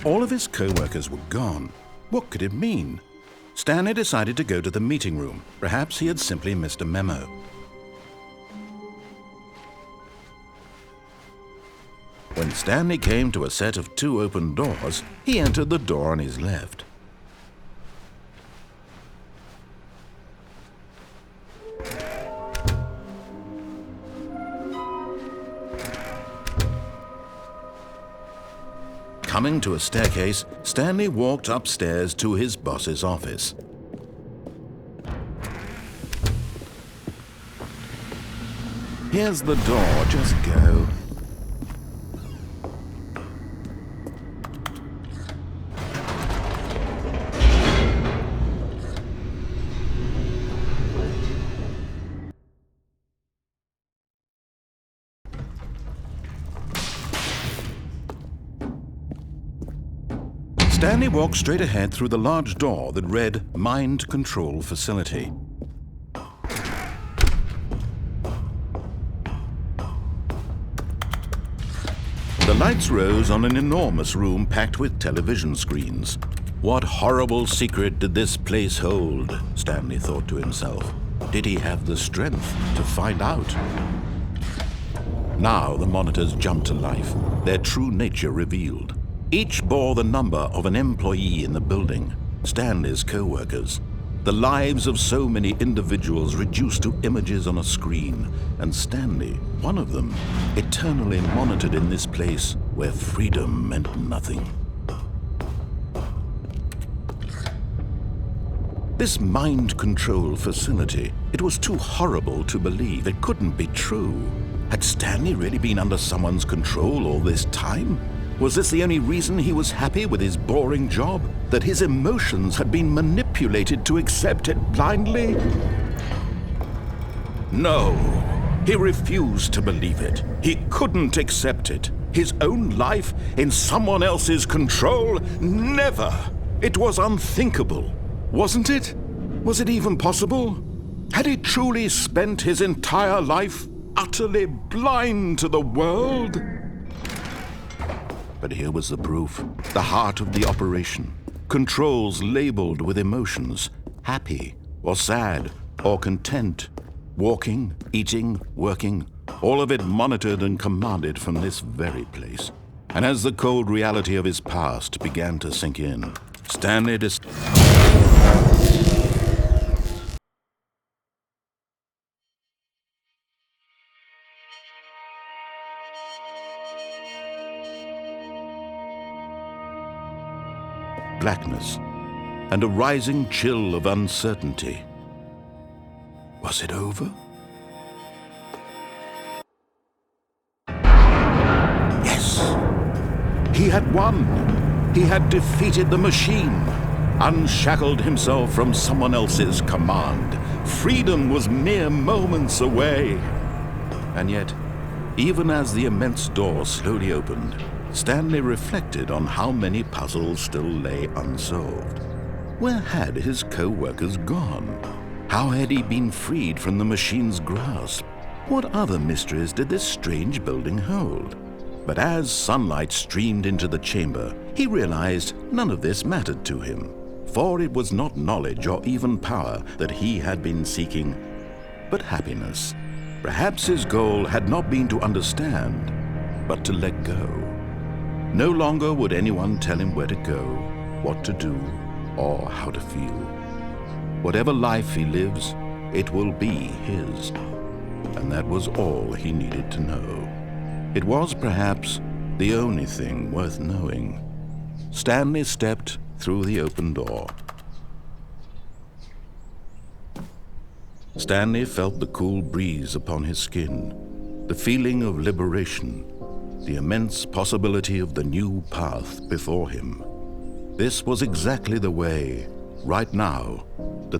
All of his co-workers were gone. What could it mean? Stanley decided to go to the meeting room. Perhaps he had simply missed a memo. When Stanley came to a set of 2 open doors, he entered the door on his left. Coming to a staircase, Stanley walked upstairs to his boss's office. Here's the door, just go. Stanley walked straight ahead through the large door that read Mind Control Facility. The lights rose on an enormous room packed with television screens. What horrible secret did this place hold? Stanley thought to himself. Did he have the strength to find out? Now the monitors jumped to life, their true nature revealed. Each bore the number of an employee in the building, Stanley's co-workers. The lives of so many individuals reduced to images on a screen, and Stanley, one of them, eternally monitored in this place where freedom meant nothing. This mind control facility, it was too horrible to believe. It couldn't be true. Had Stanley really been under someone's control all this time? Was this the only reason he was happy with his boring job? That his emotions had been manipulated to accept it blindly? No, he refused to believe it. He couldn't accept it. His own life in someone else's control? Never! It was unthinkable, wasn't it? Was it even possible? Had he truly spent his entire life utterly blind to the world? But here was the proof, the heart of the operation. Controls labeled with emotions, happy or sad or content. Walking, eating, working, all of it monitored and commanded from this very place. And as the cold reality of his past began to sink in, Stanley blackness and a rising chill of uncertainty. Was it over? Yes! He had won! He had defeated the machine, unshackled himself from someone else's command. Freedom was mere moments away. And yet, even as the immense door slowly opened, Stanley reflected on how many puzzles still lay unsolved. Where had his co-workers gone? How had he been freed from the machine's grasp? What other mysteries did this strange building hold? But as sunlight streamed into the chamber, he realized none of this mattered to him, for it was not knowledge or even power that he had been seeking, but happiness. Perhaps his goal had not been to understand, but to let go. No longer would anyone tell him where to go, what to do, or how to feel. Whatever life he lives, it will be his. And that was all he needed to know. It was perhaps the only thing worth knowing. Stanley stepped through the open door. Stanley felt the cool breeze upon his skin, the feeling of liberation, the immense possibility of the new path before him. This was exactly the way, right now, that